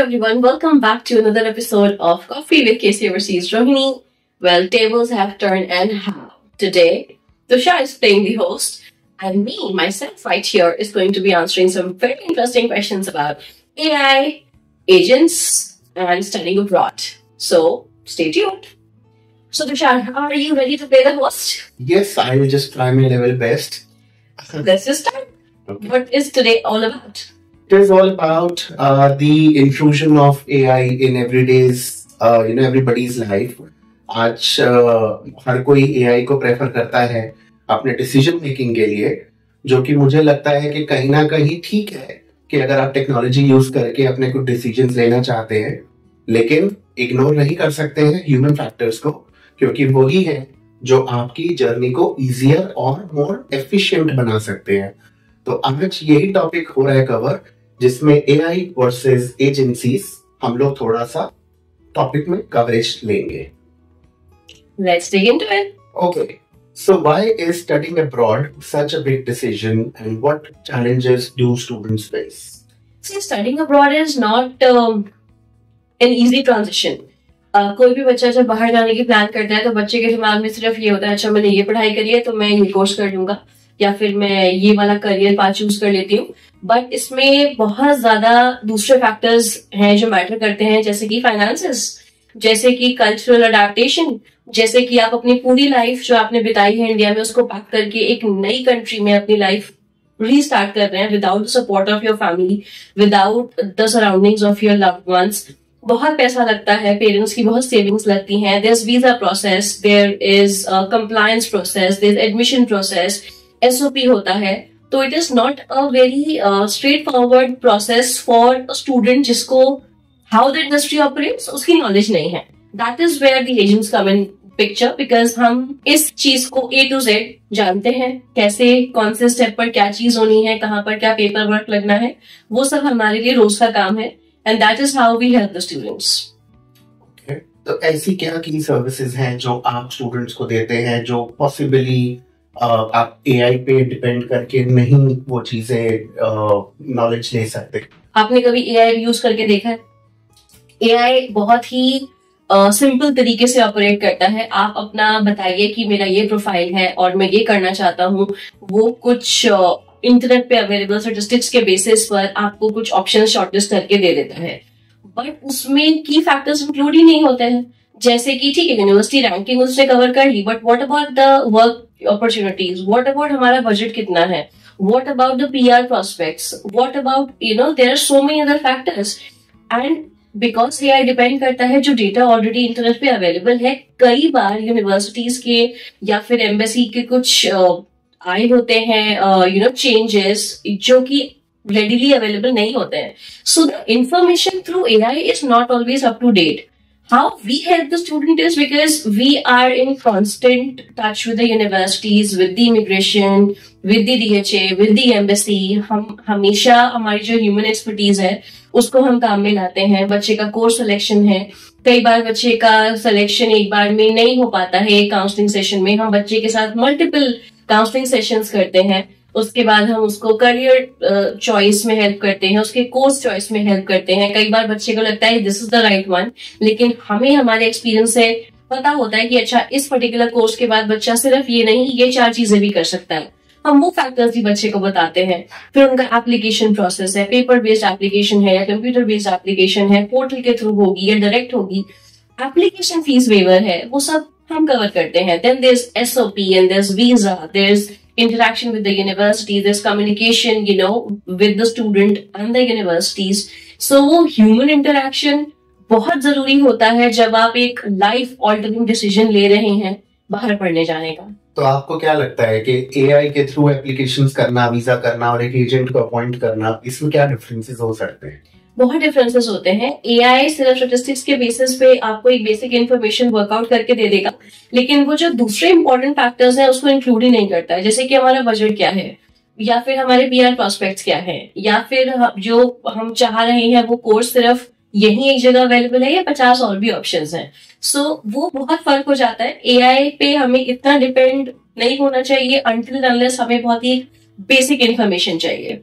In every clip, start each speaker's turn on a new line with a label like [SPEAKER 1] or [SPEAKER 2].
[SPEAKER 1] everyone, welcome back to another episode of Coffee with Casey Overseas Rohini. Well, tables have turned and how. Today, Tushar is playing the host and me, myself right here, is going to be answering some very interesting questions about AI, agents, and studying abroad. So, stay tuned. So, Tushar, are you ready to play the host?
[SPEAKER 2] Yes, I will just try my level best.
[SPEAKER 1] Let's just start. Okay. What is today all about?
[SPEAKER 2] It is all about the intrusion of AI in everybody's life. आज हर कोई AI को prefer करता है अपने decision making के लिए, जो कि मुझे लगता है कि कहीं ना कहीं ठीक है कि अगर आप टेक्नोलॉजी यूज करके अपने कुछ डिसीजंस लेना चाहते हैं, लेकिन इग्नोर नहीं कर सकते हैं ह्यूमन फैक्टर्स को, क्योंकि वही है जो आपकी जर्नी को इजियर और मोर एफिशिएंट बना सकते हैं। तो आज यही टॉपिक हो रहा है कवर, जिसमें AI वर्सेस एजेंसीज हम लोग थोड़ा सा टॉपिक में कवरेज लेंगे।
[SPEAKER 1] Let's dig into it.
[SPEAKER 2] Okay. So why is studying abroad such a big decision and what challenges do students face?
[SPEAKER 1] See, studying abroad is not an easy transition. कोई भी बच्चा जब बाहर जाने की प्लान करता है तो बच्चे के दिमाग में सिर्फ ये होता है, अच्छा मैंने ये पढ़ाई करी है तो मैं ये कोर्स कर लूंगा या फिर मैं ये वाला करियर पाथ चूज कर लेती हूँ। बट इसमें बहुत ज्यादा दूसरे फैक्टर्स हैं जो मैटर करते हैं, जैसे कि फाइनेंसेस, जैसे कि कल्चरल अडेप्टेशन, जैसे कि आप अपनी पूरी लाइफ जो आपने बिताई है इंडिया में उसको पैक करके एक नई कंट्री में अपनी लाइफ रीस्टार्ट कर रहे हैं without the support of your family, without the surroundings of your loved ones. बहुत पैसा लगता है, पेरेंट्स की बहुत सेविंग्स लगती हैं, there is visa process, there is compliance process, there is admission process, SOP होता है। तो it is not a very straightforward process for a student जिसको हाउ द इंडस्ट्री ऑपरेट्स उसकी नॉलेज नहीं है। That is where the agents come in picture, because हम इस चीज को A to Z जानते हैं, कैसे कौन से स्टेप पर क्या चीज होनी है, कहाँ पर क्या पेपर वर्क लगना है, वो सब हमारे लिए रोज का काम है, and that is how we help the students.
[SPEAKER 2] तो ऐसी क्या की सर्विसेज हैं जो आप स्टूडेंट्स को देते हैं जो पॉसिबली आप AI पे डिपेंड करके नहीं वो चीजें नॉलेज ले सकते?
[SPEAKER 1] आपने कभी AI यूज करके देखा है? AI बहुत ही सिंपल तरीके से ऑपरेट करता है। आप अपना बताइए कि मेरा ये प्रोफाइल है और मैं ये करना चाहता हूँ, वो कुछ इंटरनेट पे अवेलेबल स्टैटिस्टिक्स के बेसिस पर आपको कुछ ऑप्शन शॉर्टलिस्ट करके दे देता है, बट उसमें की फैक्टर्स इंक्लूड ही नहीं होते हैं। जैसे कि ठीक है, यूनिवर्सिटी रैंकिंग उसने कवर कर ली, but what about the work opportunities, what about हमारा बजट कितना है, what about the PR prospects, what about there are so many other factors. And because AI depend करता है जो डेटा ऑलरेडी इंटरनेट पे अवेलेबल है, कई बार यूनिवर्सिटीज के या फिर एम्बेसी के कुछ आए होते हैं चेंजेस जो कि रेडिली अवेलेबल नहीं होते हैं। So the information through AI is not always up to date. How we help the student is because we are in constant touch with the universities, with the immigration, with the DHA, with the embassy. हम हमेशा हमारी जो human expertise है उसको हम काम में लाते हैं। बच्चे का कोर्स सिलेक्शन है, कई बार बच्चे का सिलेक्शन एक बार में नहीं हो पाता है काउंसलिंग सेशन में, हम बच्चे के साथ मल्टीपल काउंसलिंग सेशंस करते हैं। उसके बाद हम उसको करियर चॉइस में हेल्प करते हैं, उसके कोर्स चॉइस में हेल्प करते हैं। कई बार बच्चे को लगता है this is the right one, लेकिन हमें हमारे एक्सपीरियंस से पता होता है कि अच्छा इस पर्टिकुलर कोर्स के बाद बच्चा सिर्फ ये नहीं ये 4 चीजें भी कर सकता है। हम वो फैक्टर्स भी बच्चे को बताते हैं। फिर उनका एप्लीकेशन प्रोसेस है, पेपर बेस्ड एप्लीकेशन है या कंप्यूटर बेस्ड एप्लीकेशन है, पोर्टल के थ्रू होगी या डायरेक्ट होगी, एप्लीकेशन फीस वेवर है, वो सब हम कवर करते हैं। Then there is SOP and there is visa, there is interaction with the university, there's communication with the student and the universities. So वो human interaction बहुत जरूरी होता है जब आप एक life altering decision ले रहे हैं बाहर पढ़ने जाने का।
[SPEAKER 2] तो आपको क्या लगता है कि AI के थ्रू एप्लीकेशंस करना, वीजा करना और एक एजेंट को अपॉइंट करना, इसमें क्या डिफरेंसेस हो सकते हैं?
[SPEAKER 1] बहुत डिफरेंसेस होते हैं। AI सिर्फ स्टैटिस्टिक्स के बेसिस पे आपको एक बेसिक इन्फॉर्मेशन वर्कआउट करके दे देगा, लेकिन वो जो दूसरे इंपॉर्टेंट फैक्टर्स हैं उसको इंक्लूड ही नहीं करता है, जैसे कि हमारा बजट क्या है, या फिर हमारे PR प्रोस्पेक्ट्स क्या है, या फिर जो हम चाह रहे हैं वो कोर्स सिर्फ यही एक जगह अवेलेबल है या 50 और भी ऑप्शंस हैं। सो वो बहुत फर्क हो जाता है। AI पे हमें इतना डिपेंड नहीं होना चाहिए अनटिल अनलेस हमें बहुत ही बेसिक इन्फॉर्मेशन चाहिए।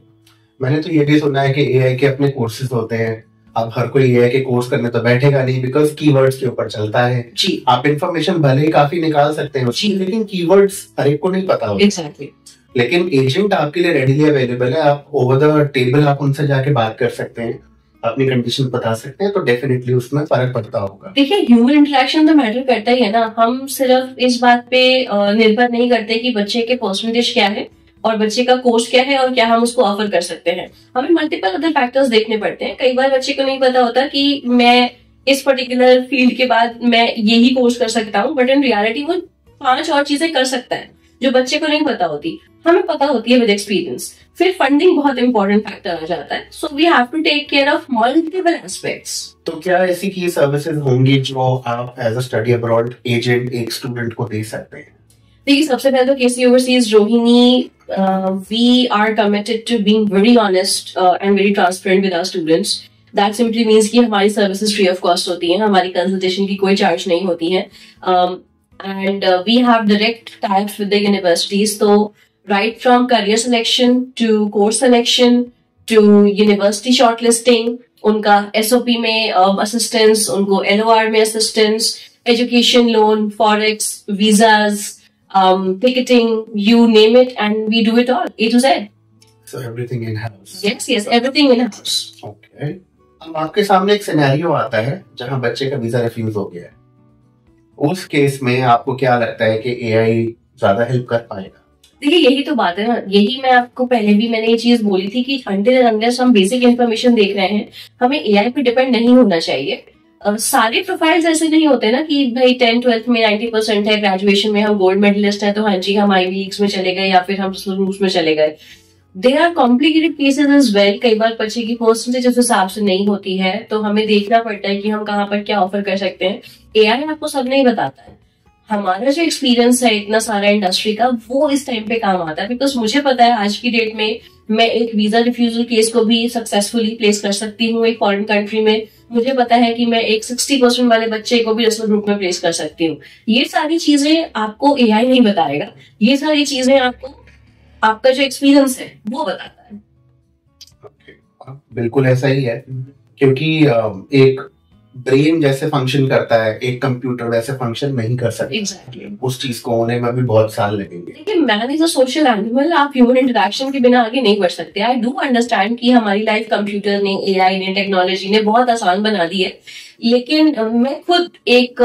[SPEAKER 2] मैंने तो ये भी सुना है कि AI के अपने कोर्सेज होते हैं अब हर कोई एआई के कोर्स करने तो बैठेगा नहीं, बिकॉज कीवर्ड्स के ऊपर चलता है
[SPEAKER 1] जी।
[SPEAKER 2] आप इंफॉर्मेशन भले ही काफी निकाल सकते हैं उसकी, लेकिन कीवर्ड्स हर एक को नहीं पता होता।
[SPEAKER 1] एग्जैक्टली।
[SPEAKER 2] लेकिन एजेंट आपके लिए रेडीली अवेलेबल है, आप ओवर द टेबल आप उनसे जाके बात कर सकते हैं, अपनी कंडीशन बता सकते हैं, तो डेफिनेटली उसमें फर्क पड़ता होगा।
[SPEAKER 1] देखिए ह्यूमन इंटरेक्शन तो मैटर करता ही है ना। हम सिर्फ इस बात पे निर्भर नहीं करते कि बच्चे के परसेंटेज क्या है और बच्चे का कोर्स क्या है और क्या हम उसको ऑफर कर सकते हैं। हमें मल्टीपल अदर फैक्टर्स देखने पड़ते हैं। कई बार बच्चे को नहीं पता होता कि मैं इस पर्टिकुलर फील्ड के बाद मैं यही कोर्स कर सकता हूँ, बट इन रियलिटी वो 5 और चीजें कर सकता है जो बच्चे को नहीं पता होती, हमें पता होती है विद एक्सपीरियंस। फिर फंडिंग बहुत इंपॉर्टेंट फैक्टर आ जाता है। So we have to take care of multiple aspects.
[SPEAKER 2] तो क्या ऐसी की सर्विसेज होंगी जो आप as a study abroad agent एक स्टूडेंट को दे सकते हैं?
[SPEAKER 1] देखिए सबसे पहले तो KC overseas Rohini, we are committed to being very honest and very transparent with our students. That simply means कि हमारी सर्विसेज फ्री ऑफ कॉस्ट होती हैं, हमारी कंसल्टेशन की कोई चार्ज नहीं होती है, and we have direct types with the universities. तो right from career selection to course selection to university shortlisting, उनका SOP में assistance, उनको LOR में assistance, education loan, forex, visas, ticketing, you name it, and we do it all, A to Z.
[SPEAKER 2] So everything in house.
[SPEAKER 1] Yes, everything in house.
[SPEAKER 2] Okay. अब आपके सामने एक scenario आता है जहां बच्चे का वीजा रिफ्यूज हो गया है, उस केस में आपको क्या लगता है कि AI ज्यादा हेल्प कर पाएगा?
[SPEAKER 1] देखिए यही तो बात है ना, यही मैं आपको पहले भी मैंने ये चीज बोली थी कि अनटिल अनलेस हम बेसिक इन्फॉर्मेशन देख रहे हैं, हमें एआई पे डिपेंड नहीं होना चाहिए। सारे प्रोफाइल्स ऐसे नहीं होते ना कि भाई 10th-12th में 90% है, ग्रेजुएशन में हम गोल्ड मेडलिस्ट हैं तो हाँ जी हम आईवी लीग्स में चले गए या फिर हम रूस में चले गए। There are complicated cases as well. कई बार बच्चे की परसेंटेज उस हिसाब से नहीं होती है, तो हमें देखना पड़ता है कि हम कहाँ पर क्या ऑफर कर सकते हैं। एआई आपको सब नहीं बताता है। हमारा जो एक्सपीरियंस है इतना सारा इंडस्ट्री का, वो इस टाइम पे काम आता है, बिकॉज मुझे पता है आज की डेट में मैं एक वीजा रिफ्यूजल केस को भी सक्सेसफुली प्लेस कर सकती हूँ एक फॉरेन कंट्री में। मुझे पता है कि मैं एक 60% वाले बच्चे को भी रेफरल ग्रुप में प्लेस कर सकती हूँ। ये सारी चीजें आपको एआई नहीं बताएगा, ये सारी चीजें आपको आपका जो एक्सपीरियंस है वो बताता है।
[SPEAKER 2] बिल्कुल ऐसा ही है, क्योंकि एक ब्रेन जैसे फंक्शन करता है एक कंप्यूटर वैसे फंक्शन नहीं कर सकता।
[SPEAKER 1] Exactly.
[SPEAKER 2] उस चीज को होने में भी बहुत साल लगेंगे।
[SPEAKER 1] देखिए man is a social animal, आप ह्यूमन इंटरेक्शन के बिना आगे नहीं बढ़ सकते। आई डू अंडरस्टैंड कि हमारी लाइफ कंप्यूटर ने, एआई ने, टेक्नोलॉजी ने बहुत आसान बना दी है, लेकिन मैं खुद एक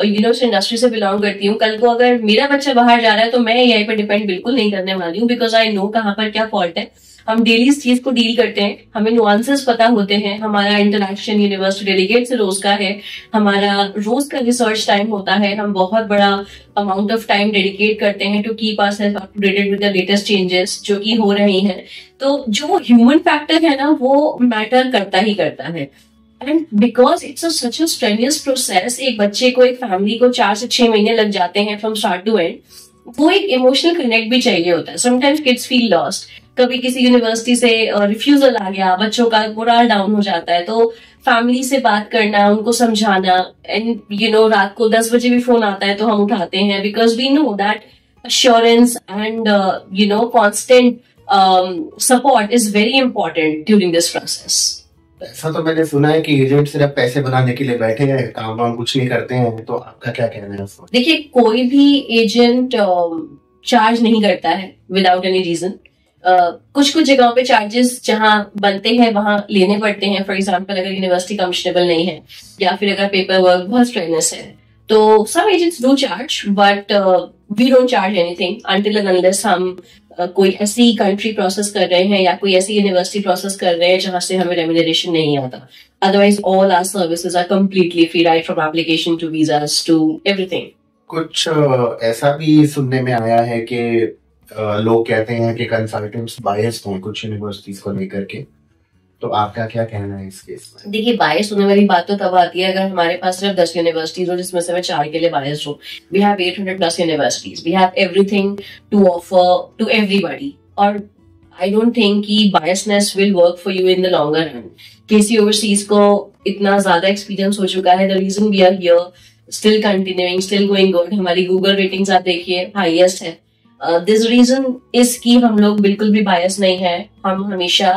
[SPEAKER 1] इंडस्ट्री से बिलोंग करती हूँ। कल को अगर मेरा बच्चा बाहर जा रहा है तो मैं एआई पे डिपेंड बिल्कुल नहीं करने वाली हूँ, बिकॉज आई नो कहाँ पर क्या फॉल्ट है। हम डेली इस चीज को डील करते हैं, हमें नुआंसेस पता होते हैं। हमारा इंटरेक्शन यूनिवर्सिटी डेलीगेट से रोज का है, हमारा रोज का रिसर्च टाइम होता है, हम बहुत बड़ा अमाउंट ऑफ टाइम डेडिकेट करते हैं to keep ourself up to date with the latest changes जो कि हो रही हैं। तो जो ह्यूमन फैक्टर है ना वो मैटर करता ही करता है। And because it's such a strenuous process, एक बच्चे को, एक फैमिली को 4 से 6 महीने लग जाते हैं फ्रॉम स्टार्ट टू एंड। वो एक इमोशनल कनेक्ट भी चाहिए होता है। Sometimes kids feel lost. कभी किसी यूनिवर्सिटी से रिफ्यूजल आ गया, बच्चों का मोरल डाउन हो जाता है, तो फैमिली से बात करना, उनको समझाना, एंड रात को 10 बजे भी फोन आता है तो हम उठाते हैं, because we know that assurance and constant support is very important during this process.
[SPEAKER 2] ऐसा तो मैंने सुना है कि एजेंट सिर्फ पैसे बनाने के लिए बैठे हैं, काम वाम कुछ नहीं करते हैं, तो आपका क्या कहना है उसमें?
[SPEAKER 1] देखिए कोई भी एजेंट चार्ज नहीं करता है विदाउट एनी रीजन। कुछ जगहों पे चार्जेस जहां बनते हैं वहां लेने पड़ते हैं। फॉर एग्जांपल अगर यूनिवर्सिटी कमिशनेबल नहीं है या फिर अगर पेपर वर्क बहुत स्ट्रेनस है तो some agents do charge, but we don't charge anything until and unless हम कोई ऐसी कंट्री प्रोसेस कर रहे हैं या कोई ऐसी यूनिवर्सिटी प्रोसेस कर रहे हैं जहां से हमें रेम्यूनरेशन नहीं आता। Otherwise all our services are completely free, right from application to visas to everything.
[SPEAKER 2] कुछ ऐसा भी सुनने में आया है कि लोग कहते हैं कि कंसल्टेंट्स बायस्ड हैं कुछ यूनिवर्सिटीज को लेकर के, तो आपका क्या कहना है इस केस में?
[SPEAKER 1] देखिए बायस होने वाली बात तो तब आती है अगर हमारे पास सिर्फ 10 यूनिवर्सिटीज हो जिसमें से मैं 4 के लिए बायस्ड हूँ। We have 800+ universities, we have everything to offer to everybody, और आई डोंट थिंक कि biasness will work for you in the longer run. KC Overseas को इतना ज्यादा एक्सपीरियंस हो चुका है, the reason we are here still continuing, still going good. हमारी Google ratings आप देखिए हाईएस्ट है। दिस रीजन इज कि हम लोग बिल्कुल भी बायस नहीं है, हम हमेशा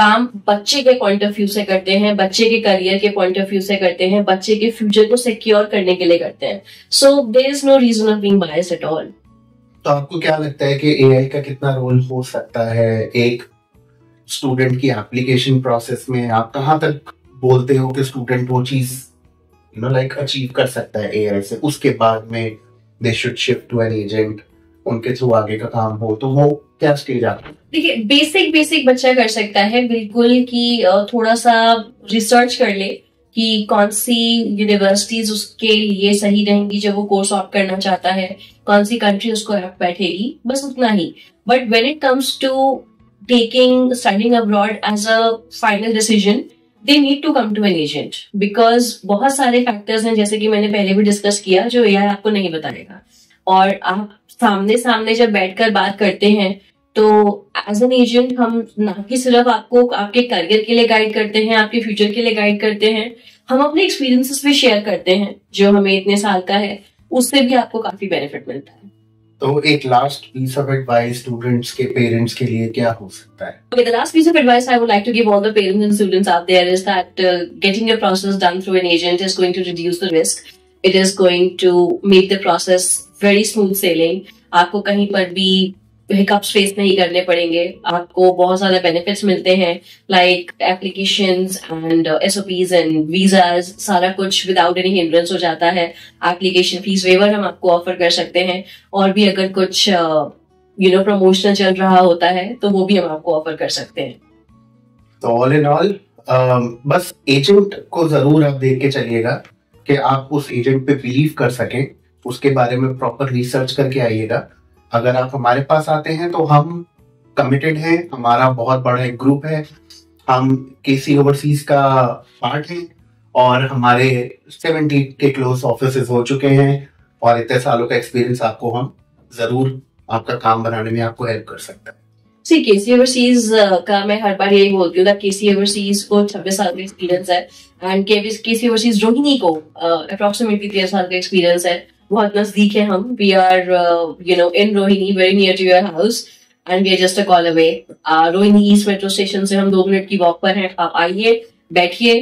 [SPEAKER 1] काम बच्चे के पॉइंट ऑफ व्यू से करते हैं, बच्चे के करियर के पॉइंट ऑफ व्यू से करते हैं, बच्चे के फ्यूचर को सिक्योर करने के लिए करते हैं. So there is no reason of being biased at all.
[SPEAKER 2] तो आपको क्या लगता है कि एआई का कितना रोल हो सकता है एक स्टूडेंट की एप्लीकेशन प्रोसेस में? आप कहाँ तक बोलते हो कि स्टूडेंट वो चीज लाइक अचीव कर सकता है एआई से, उसके बाद में they should shift to an agent, उनके थ्रू आगे का काम हो, तो वो क्या स्टेज आता है?
[SPEAKER 1] देखिए, बेसिक बच्चा कर सकता है बिल्कुल कि थोड़ा सा रिसर्च कर ले कि कौन सी यूनिवर्सिटीज उसके लिए सही रहेंगी जब वो कोर्स ऑप्ट करना चाहता है, कौन सी कंट्री उसको बैठेगी, बस उतना ही. But when it comes to taking studying abroad as a final decision, they need to come to an agent, because बहुत सारे फैक्टर्स हैं, जैसे कि मैंने पहले भी डिस्कस किया, जो एआई आपको नहीं बताएगा. और आप सामने सामने जब बैठकर बात करते हैं तो एज एन एजेंट हम ना कि सिर्फ आपको आपके करियर के लिए गाइड करते हैं, आपके फ्यूचर के लिए गाइड करते हैं, हम अपने एक्सपीरियंसेस भी शेयर करते हैं जो हमें इतने साल का है, उससे भी आपको काफी बेनिफिट मिलता है.
[SPEAKER 2] तो एक last piece of advice students के पेरेंट्स के लिए क्या हो सकता है?
[SPEAKER 1] Okay, the last piece of advice I would like to give all the parents and students out there is that getting your process done through an agent is going to reduce the risk. It is going to make the process very smooth sailing. आपको कहीं पर भी hiccups face नहीं करने पड़ेंगे. आपको बहुत सारे बेनिफिट्स मिलते हैं, like applications and SOPs and visas, सारा कुछ विदाउट एनी हिंड्रेंस हो जाता है. एप्लीकेशन फीस वेवर हम आपको ऑफर कर सकते हैं, और भी अगर कुछ प्रमोशनल चल रहा होता है तो वो भी हम आपको ऑफर कर सकते हैं.
[SPEAKER 2] तो ऑल इन ऑल बस एजेंट को जरूर आप देख के चलिएगा कि आप उस एजेंट पे बिलीव कर सकें, उसके बारे में प्रॉपर रिसर्च करके आइएगा. अगर आप हमारे पास आते हैं तो हम कमिटेड हैं, हमारा बहुत बड़ा एक ग्रुप है, हम केसी ओवरसीज का पार्ट हैं, और हमारे 70 के क्लोज ऑफिसेज हो चुके हैं, और इतने सालों का एक्सपीरियंस आपको हम जरूर आपका काम बनाने में आपको हेल्प कर सकता है.
[SPEAKER 1] सी केसी ओवरसीज का मैं हर बार यही बोलती हूँ कि केसी ओवरसीज को 26 साल का एक्सपीरियंस है, एंड केसी ओवरसीज रोहिणी को अप्रोक्सीमेटली 13 साल का एक्सपीरियंस है. बहुत नजदीक है हम. We are in Rohini, very near to your house, and we are just a call away. Rohini east metro station से हम 2 मिनट की वॉक पर हैं. आप आइए, बैठिए.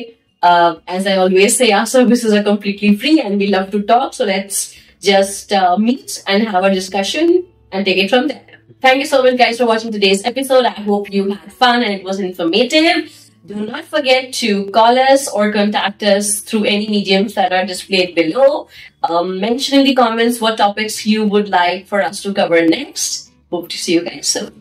[SPEAKER 1] As I always say, our services are completely free and we love to talk, so let's just meet and have a discussion and take it from there. Thank you so much guys for watching today's episode. I hope you had fun and it was informative. Do not forget to call us or contact us through any mediums that are displayed below. Mention in the comments what topics you would like for us to cover next. Hope to see you guys soon.